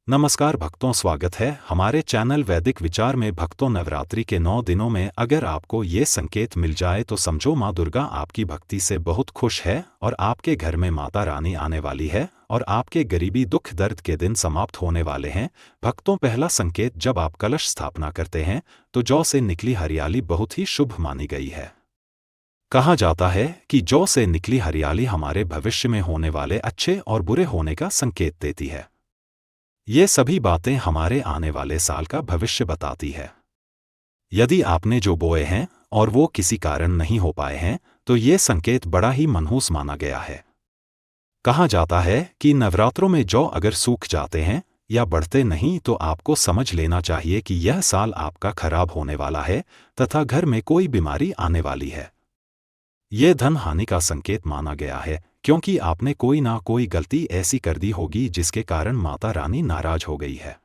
नमस्कार भक्तों, स्वागत है हमारे चैनल वैदिक विचार में। भक्तों, नवरात्रि के 9 दिनों में अगर आपको ये संकेत मिल जाए तो समझो माँ दुर्गा आपकी भक्ति से बहुत खुश है और आपके घर में माता रानी आने वाली है और आपके गरीबी दुख दर्द के दिन समाप्त होने वाले हैं। भक्तों, पहला संकेत, जब आप कलश स्थापना करते हैं तो जौ से निकली हरियाली बहुत ही शुभ मानी गई है। कहा जाता है कि जौ से निकली हरियाली हमारे भविष्य में होने वाले अच्छे और बुरे होने का संकेत देती है। ये सभी बातें हमारे आने वाले साल का भविष्य बताती है। यदि आपने जो बोए हैं और वो किसी कारण नहीं हो पाए हैं तो ये संकेत बड़ा ही मनहूस माना गया है। कहा जाता है कि नवरात्रों में जौ अगर सूख जाते हैं या बढ़ते नहीं तो आपको समझ लेना चाहिए कि यह साल आपका खराब होने वाला है तथा घर में कोई बीमारी आने वाली है। ये धन हानि का संकेत माना गया है क्योंकि आपने कोई ना कोई गलती ऐसी कर दी होगी जिसके कारण माता रानी नाराज हो गई है।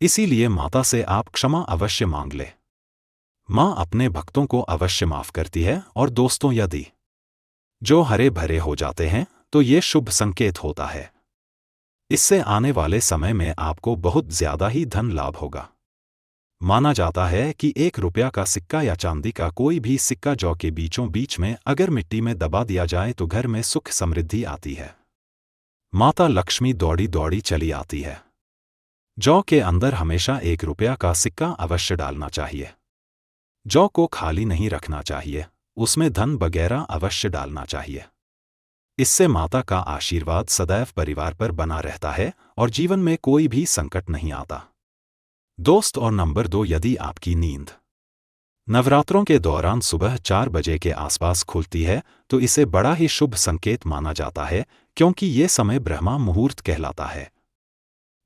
इसीलिए माता से आप क्षमा अवश्य मांग ले। माँ अपने भक्तों को अवश्य माफ करती है। और दोस्तों, यदि जो हरे भरे हो जाते हैं तो ये शुभ संकेत होता है। इससे आने वाले समय में आपको बहुत ज्यादा ही धन लाभ होगा। माना जाता है कि 1 रुपया का सिक्का या चांदी का कोई भी सिक्का जौ के बीचों बीच में अगर मिट्टी में दबा दिया जाए तो घर में सुख समृद्धि आती है। माता लक्ष्मी दौड़ी दौड़ी चली आती है। जौ के अंदर हमेशा 1 रुपया का सिक्का अवश्य डालना चाहिए। जौ को खाली नहीं रखना चाहिए, उसमें धन वगैरह अवश्य डालना चाहिए। इससे माता का आशीर्वाद सदैव परिवार पर बना रहता है और जीवन में कोई भी संकट नहीं आता। दोस्त, और नंबर 2, यदि आपकी नींद नवरात्रों के दौरान सुबह 4 बजे के आसपास खुलती है तो इसे बड़ा ही शुभ संकेत माना जाता है क्योंकि ये समय ब्रह्मा मुहूर्त कहलाता है।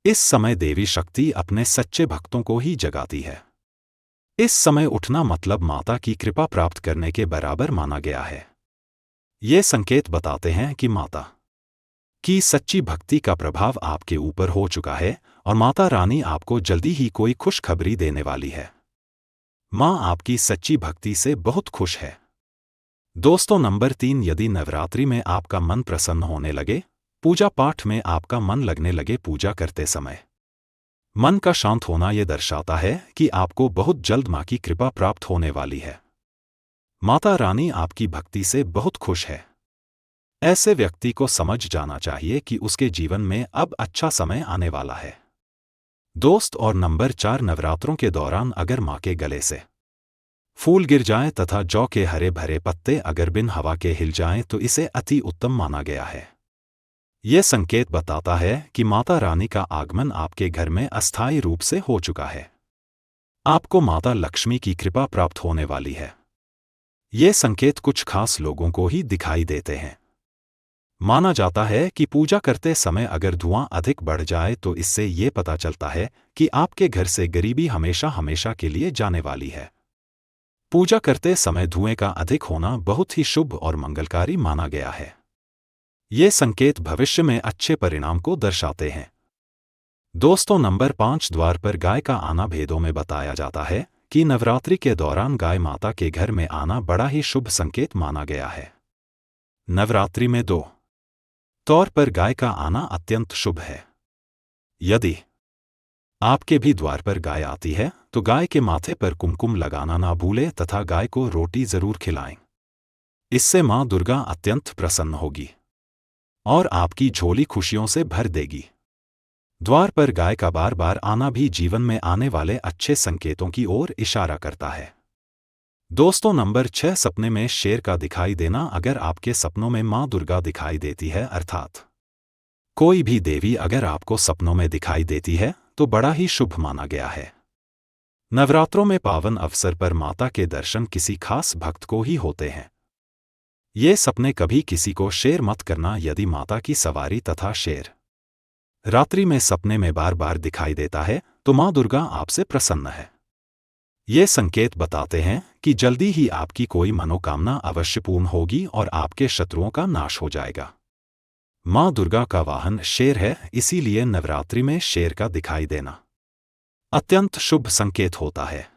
इस समय देवी शक्ति अपने सच्चे भक्तों को ही जगाती है। इस समय उठना मतलब माता की कृपा प्राप्त करने के बराबर माना गया है। ये संकेत बताते हैं कि माता की सच्ची भक्ति का प्रभाव आपके ऊपर हो चुका है और माता रानी आपको जल्दी ही कोई खुशखबरी देने वाली है। माँ आपकी सच्ची भक्ति से बहुत खुश है। दोस्तों, नंबर 3, यदि नवरात्रि में आपका मन प्रसन्न होने लगे, पूजा पाठ में आपका मन लगने लगे, पूजा करते समय मन का शांत होना ये दर्शाता है कि आपको बहुत जल्द माँ की कृपा प्राप्त होने वाली है। माता रानी आपकी भक्ति से बहुत खुश है। ऐसे व्यक्ति को समझ जाना चाहिए कि उसके जीवन में अब अच्छा समय आने वाला है। दोस्त, और नंबर 4, नवरात्रों के दौरान अगर माँ के गले से फूल गिर जाएं तथा जौ के हरे भरे पत्ते अगर बिन हवा के हिल जाएं तो इसे अति उत्तम माना गया है। यह संकेत बताता है कि माता रानी का आगमन आपके घर में अस्थायी रूप से हो चुका है। आपको माता लक्ष्मी की कृपा प्राप्त होने वाली है। ये संकेत कुछ खास लोगों को ही दिखाई देते हैं। माना जाता है कि पूजा करते समय अगर धुआं अधिक बढ़ जाए तो इससे ये पता चलता है कि आपके घर से गरीबी हमेशा हमेशा के लिए जाने वाली है। पूजा करते समय धुएं का अधिक होना बहुत ही शुभ और मंगलकारी माना गया है। ये संकेत भविष्य में अच्छे परिणाम को दर्शाते हैं। दोस्तों, नंबर 5, द्वार पर गाय का आना। भेदों में बताया जाता है कि नवरात्रि के दौरान गाय माता के घर में आना बड़ा ही शुभ संकेत माना गया है। नवरात्रि में 2 तौर पर गाय का आना अत्यंत शुभ है। यदि आपके भी द्वार पर गाय आती है तो गाय के माथे पर कुमकुम लगाना ना भूलें तथा गाय को रोटी जरूर खिलाएं। इससे माँ दुर्गा अत्यंत प्रसन्न होगी और आपकी झोली खुशियों से भर देगी। द्वार पर गाय का बार बार आना भी जीवन में आने वाले अच्छे संकेतों की ओर इशारा करता है। दोस्तों, नंबर 6, सपने में शेर का दिखाई देना। अगर आपके सपनों में माँ दुर्गा दिखाई देती है अर्थात कोई भी देवी अगर आपको सपनों में दिखाई देती है तो बड़ा ही शुभ माना गया है। नवरात्रों में पावन अवसर पर माता के दर्शन किसी खास भक्त को ही होते हैं। ये सपने कभी किसी को शेयर मत करना। यदि माता की सवारी तथा शेर रात्रि में सपने में बार बार दिखाई देता है तो माँ दुर्गा आपसे प्रसन्न है। ये संकेत बताते हैं कि जल्दी ही आपकी कोई मनोकामना अवश्य पूर्ण होगी और आपके शत्रुओं का नाश हो जाएगा। माँ दुर्गा का वाहन शेर है, इसीलिए नवरात्रि में शेर का दिखाई देना अत्यंत शुभ संकेत होता है।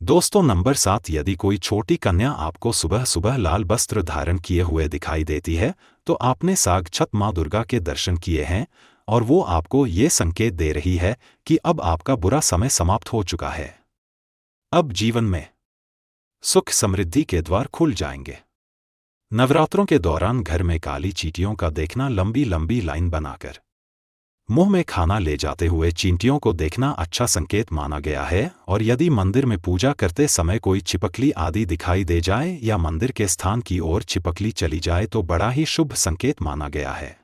दोस्तों, नंबर 7, यदि कोई छोटी कन्या आपको सुबह सुबह लाल वस्त्र धारण किए हुए दिखाई देती है तो आपने साक्षात माँ दुर्गा के दर्शन किए हैं और वो आपको ये संकेत दे रही है कि अब आपका बुरा समय समाप्त हो चुका है। अब जीवन में सुख समृद्धि के द्वार खुल जाएंगे। नवरात्रों के दौरान घर में काली चींटियों का देखना, लंबी लंबी लाइन बनाकर मुंह में खाना ले जाते हुए चींटियों को देखना अच्छा संकेत माना गया है। और यदि मंदिर में पूजा करते समय कोई छिपकली आदि दिखाई दे जाए या मंदिर के स्थान की ओर छिपकली चली जाए तो बड़ा ही शुभ संकेत माना गया है।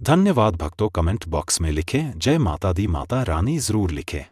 धन्यवाद भक्तों। कमेंट बॉक्स में लिखें जय माता दी, माता रानी जरूर लिखें।